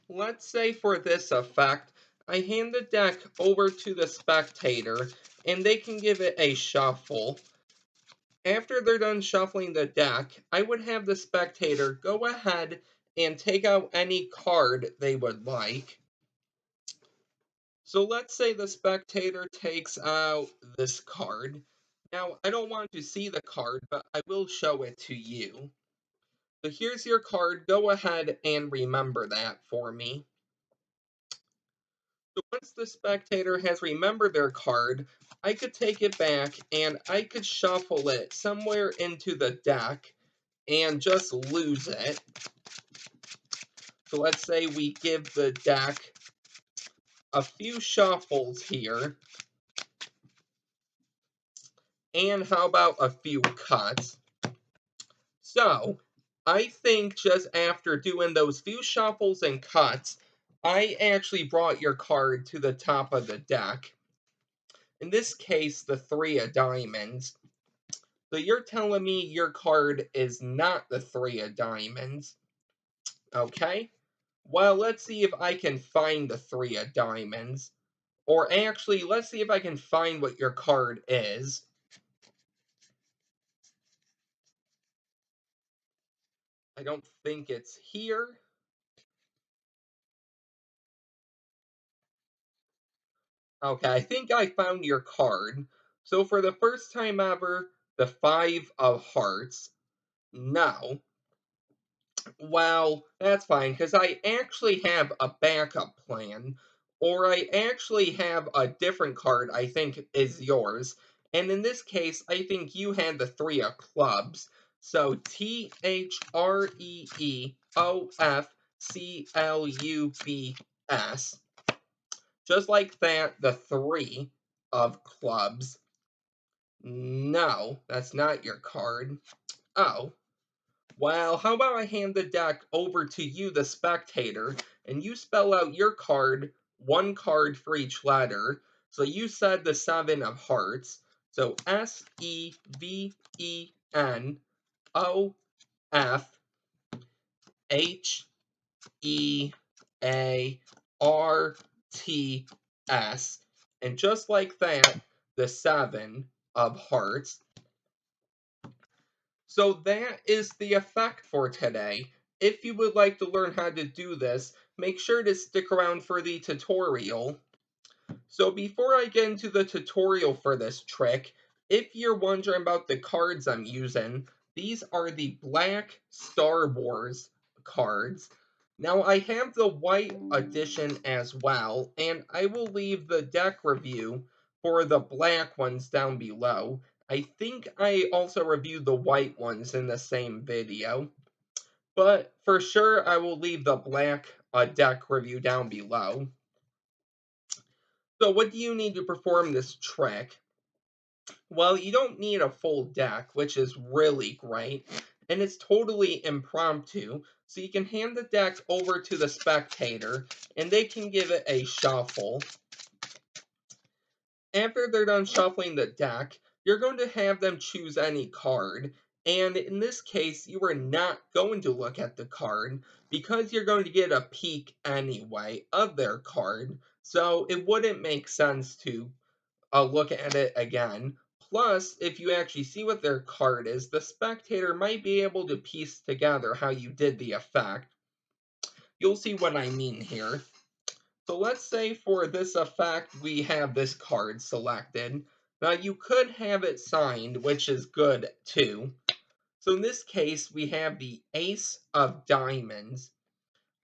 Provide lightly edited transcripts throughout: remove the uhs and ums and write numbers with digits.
Let's say for this effect, I hand the deck over to the spectator, and they can give it a shuffle. After they're done shuffling the deck, I would have the spectator go ahead and take out any card they would like. So let's say the spectator takes out this card. Now, I don't want to see the card, but I will show it to you. So here's your card. Go ahead and remember that for me. So once the spectator has remembered their card, I could take it back and I could shuffle it somewhere into the deck and just lose it. So let's say we give the deck a few shuffles here. And how about a few cuts? So, I think just after doing those few shuffles and cuts, I actually brought your card to the top of the deck. In this case, the three of diamonds. So you're telling me your card is not the three of diamonds. Okay? Well, let's see if I can find the three of diamonds. Or actually, let's see if I can find what your card is. I don't think it's here. Okay, I think I found your card. So for the first time ever, the Five of Hearts. Now, well, that's fine, because I actually have a backup plan. Or I actually have a different card I think is yours. And in this case, I think you had the Three of Clubs. So Threofclubs. Just like that, the Three of Clubs. No, that's not your card. Oh. Well, how about I hand the deck over to you, the spectator, and you spell out your card, one card for each letter. So you said the Seven of Hearts. So Sevenofarts. And just like that, the Seven of Hearts. So that is the effect for today. If you would like to learn how to do this, make sure to stick around for the tutorial. So before I get into the tutorial for this trick, if you're wondering about the cards I'm using, these are the black Star Wars cards. Now I have the white edition as well, and I will leave the deck review for the black ones down below. I think I also reviewed the white ones in the same video, but for sure I will leave the black deck review down below. So what do you need to perform this trick? Well, you don't need a full deck, which is really great, and it's totally impromptu, so you can hand the deck over to the spectator, and they can give it a shuffle. After they're done shuffling the deck, you're going to have them choose any card, and in this case, you are not going to look at the card, because you're going to get a peek anyway of their card, so it wouldn't make sense to look at it again. Plus, if you actually see what their card is, the spectator might be able to piece together how you did the effect. You'll see what I mean here. So let's say for this effect, we have this card selected. Now you could have it signed, which is good too. So in this case, we have the Ace of Diamonds.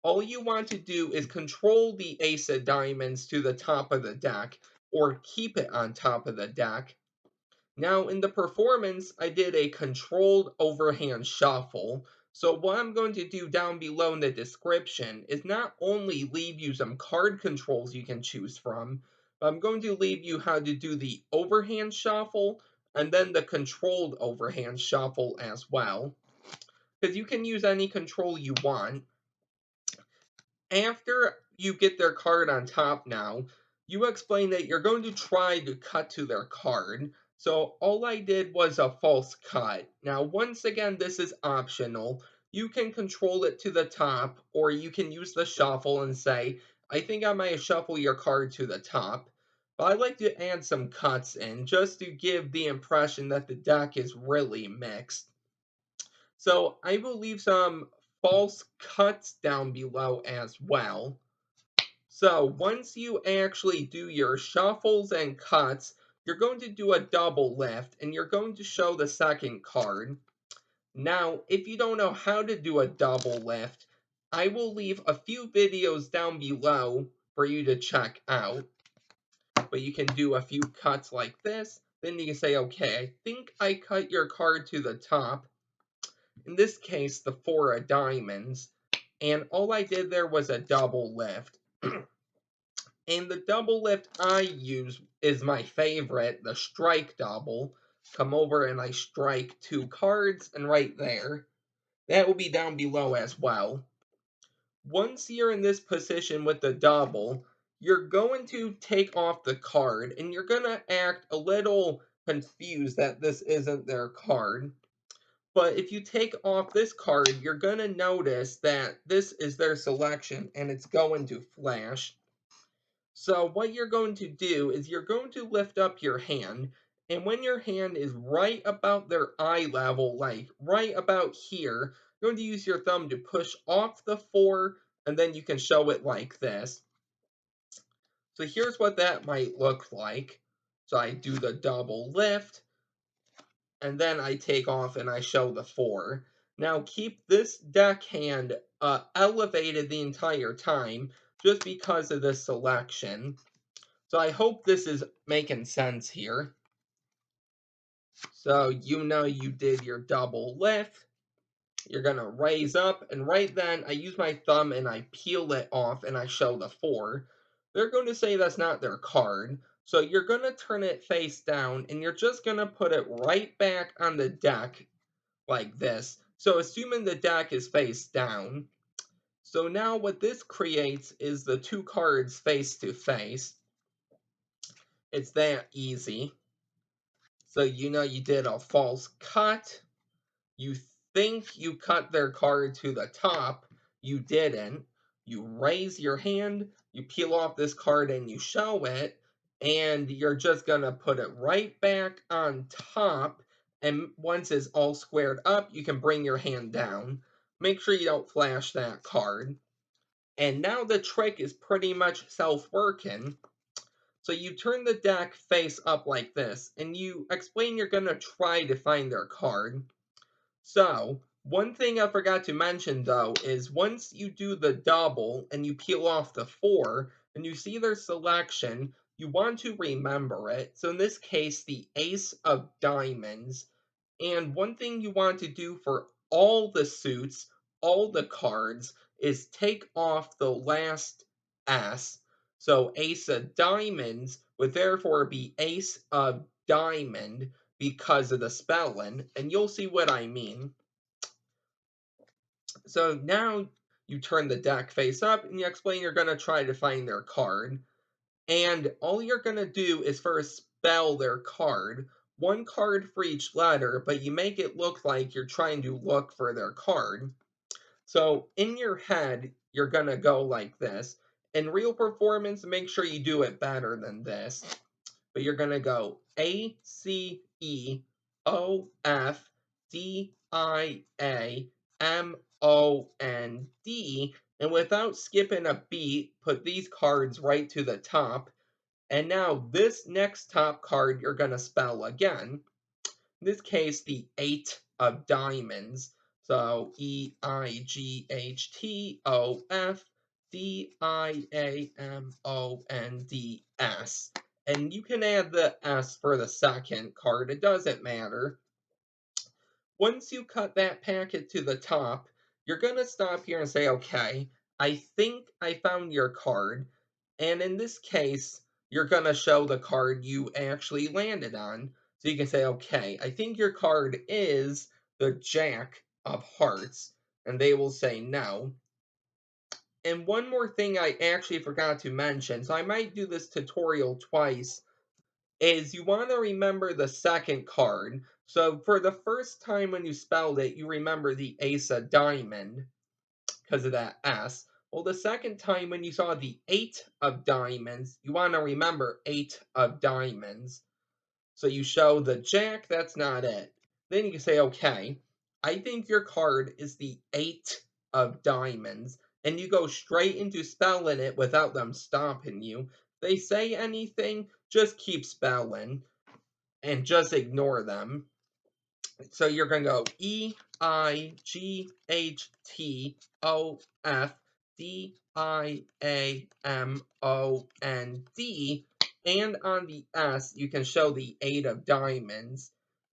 All you want to do is control the Ace of Diamonds to the top of the deck, or keep it on top of the deck. Now, in the performance, I did a controlled overhand shuffle. So what I'm going to do down below in the description is not only leave you some card controls you can choose from, but I'm going to leave you how to do the overhand shuffle and then the controlled overhand shuffle as well. Because you can use any control you want. After you get their card on top now, you explain that you're going to try to cut to their card. So all I did was a false cut. Now, once again, this is optional. you can control it to the top, or you can use the shuffle and say, I think I might shuffle your card to the top. But I like to add some cuts in just to give the impression that the deck is really mixed. So I will leave some false cuts down below as well. So once you actually do your shuffles and cuts, you're going to do a double lift and you're going to show the second card. Now, if you don't know how to do a double lift, I will leave a few videos down below for you to check out. But you can do a few cuts like this. Then you can say, okay, I think I cut your card to the top. In this case, the 4 of diamonds. And all I did there was a double lift. And the double lift I use is my favorite, the strike double. Come over and I strike 2 cards, and right there. That will be down below as well. Once you're in this position with the double, you're going to take off the card, and you're going to act a little confused that this isn't their card. But if you take off this card, you're going to notice that this is their selection, and it's going to flash. So what you're going to do is you're going to lift up your hand, and when your hand is right about their eye level, like right about here, you're going to use your thumb to push off the 4, and then you can show it like this. So here's what that might look like. So I do the double lift, and then I take off and I show the 4. Now keep this deckhand elevated the entire time, just because of this selection. So I hope this is making sense here. So you know you did your double lift. You're going to raise up, and right then I use my thumb and I peel it off and I show the 4. They're going to say that's not their card. So you're going to turn it face down, and you're just going to put it right back on the deck like this. So assuming the deck is face down. So now what this creates is the 2 cards face to face. It's that easy. So you know you did a false cut. You think you cut their card to the top. You didn't. You raise your hand, you peel off this card and you show it, and you're just going to put it right back on top. And once it's all squared up, you can bring your hand down. Make sure you don't flash that card. And now the trick is pretty much self-working. So you turn the deck face up like this, and you explain you're going to try to find their card. So, one thing I forgot to mention though is once you do the double and you peel off the 4 and you see their selection, you want to remember it. So in this case, the ace of diamonds. And one thing you want to do for all the suits, all the cards, is take off the last S. So ace of diamonds would therefore be ace of diamond because of the spelling, and you'll see what I mean. So now you turn the deck face up and you explain you're going to try to find their card. And all you're going to do is first spell their card, 1 card for each letter, but you make it look like you're trying to look for their card. So in your head, you're going to go like this. In real performance, make sure you do it better than this. But you're going to go ACEOFDIAMOND, and without skipping a beat, put these cards right to the top. And now this next top card you're going to spell again. In this case, the 8 of diamonds. So EIGHTOFDIAMONDS. And you can add the S for the second card, it doesn't matter. Once you cut that packet to the top, you're going to stop here and say, okay, I think I found your card. And in this case, you're going to show the card you actually landed on. So you can say, okay, I think your card is the Jack of Hearts. And they will say no. And one more thing I actually forgot to mention, so I might do this tutorial twice, is you want to remember the second card. So for the first time when you spelled it, you remember the ace of diamond because of that S. Well, the second time when you saw the eight of diamonds, you want to remember eight of diamonds. So you show the jack, that's not it. Then you can say, okay, I think your card is the eight of diamonds. And you go straight into spelling it without them stopping you. If they say anything, just keep spelling and just ignore them. So you're going to go Eighhtofdiamond. And on the S, you can show the eight of diamonds.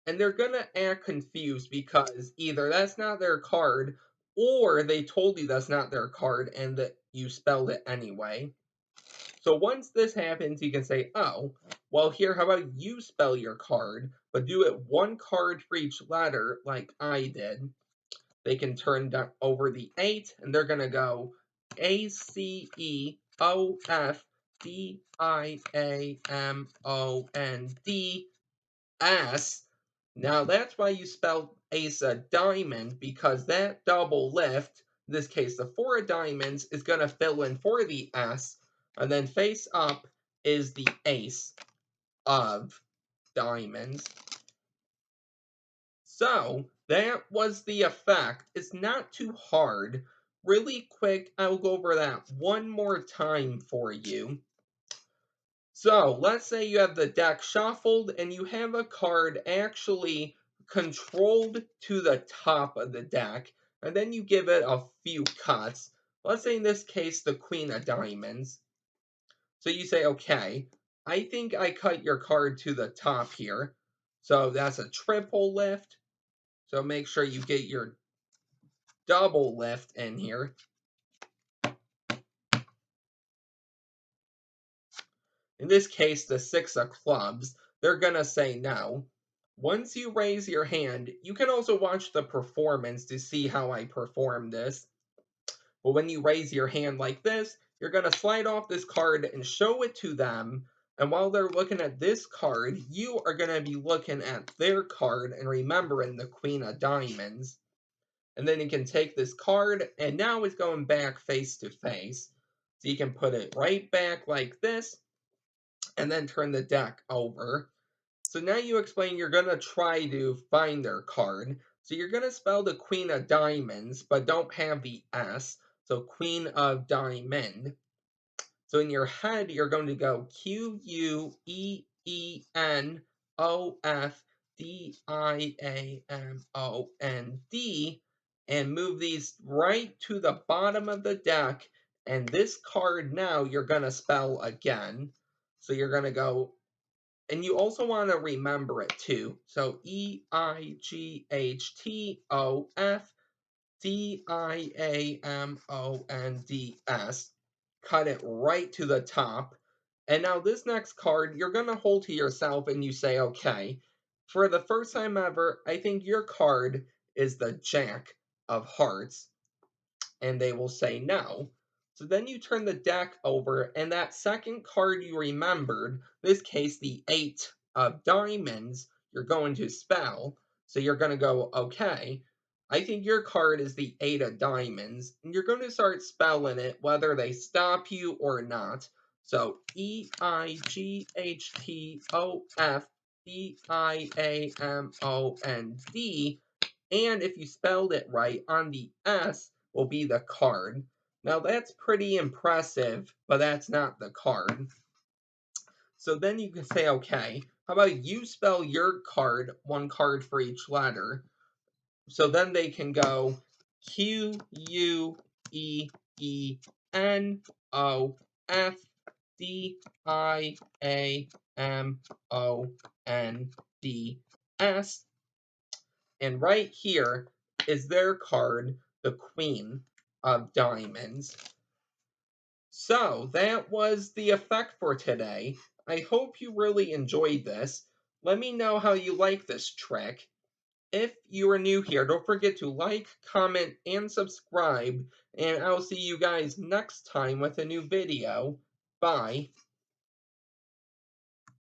And they're going to act confused because either that's not their card or they told you that's not their card and that you spelled it anyway. So once this happens, you can say, oh, well, here, how about you spell your card, but do it one card for each letter like I did. They can turn over the 8, and they're going to go ACEOFDIAMONDS. Now that's why you spell ace of diamond, because that double lift, in this case the four of diamonds, is going to fill in for the S, and then face up is the ace of diamonds. So that was the effect. It's not too hard. Really quick, I'll go over that one more time for you. So let's say you have the deck shuffled and you have a card actually controlled to the top of the deck, and then you give it a few cuts. Let's say in this case the queen of diamonds. So you say, okay, I think I cut your card to the top here. So that's a triple lift. So make sure you get your double lift in here. In this case, the six of clubs, they're going to say no. Once you raise your hand, you can also watch the performance to see how I perform this. But when you raise your hand like this, you're going to slide off this card and show it to them. And while they're looking at this card, you are going to be looking at their card and remembering the queen of diamonds. And then you can take this card, and now it's going back face to face. So you can put it right back like this, and then turn the deck over. So now you explain you're going to try to find their card. So you're going to spell the queen of diamonds, but don't have the S. So queen of diamond. So in your head, you're going to go QUEENOFDIAMOND and move these right to the bottom of the deck. And this card now you're going to spell again. So you're going to go, and you also want to remember it too. So EIGHTOFDIAMONDS. Cut it right to the top. And now this next card, you're going to hold to yourself and you say, okay, for the first time ever, I think your card is the Jack of Hearts. And they will say no. So then you turn the deck over, and that second card you remembered, this case the 8 of diamonds, you're going to spell. So you're going to go, okay, I think your card is the 8 of diamonds, and you're going to start spelling it whether they stop you or not. So EIGHTOFDIAMOND, and if you spelled it right, on the S will be the card. Now that's pretty impressive, but that's not the card. So then you can say, okay, how about you spell your card, one card for each letter. So then they can go QUEENOFDIAMONDS. And right here is their card, the queen of diamonds. So that was the effect for today. I hope you really enjoyed this. Let me know how you like this trick. If you are new here, don't forget to like, comment, and subscribe, and I'll see you guys next time with a new video. Bye.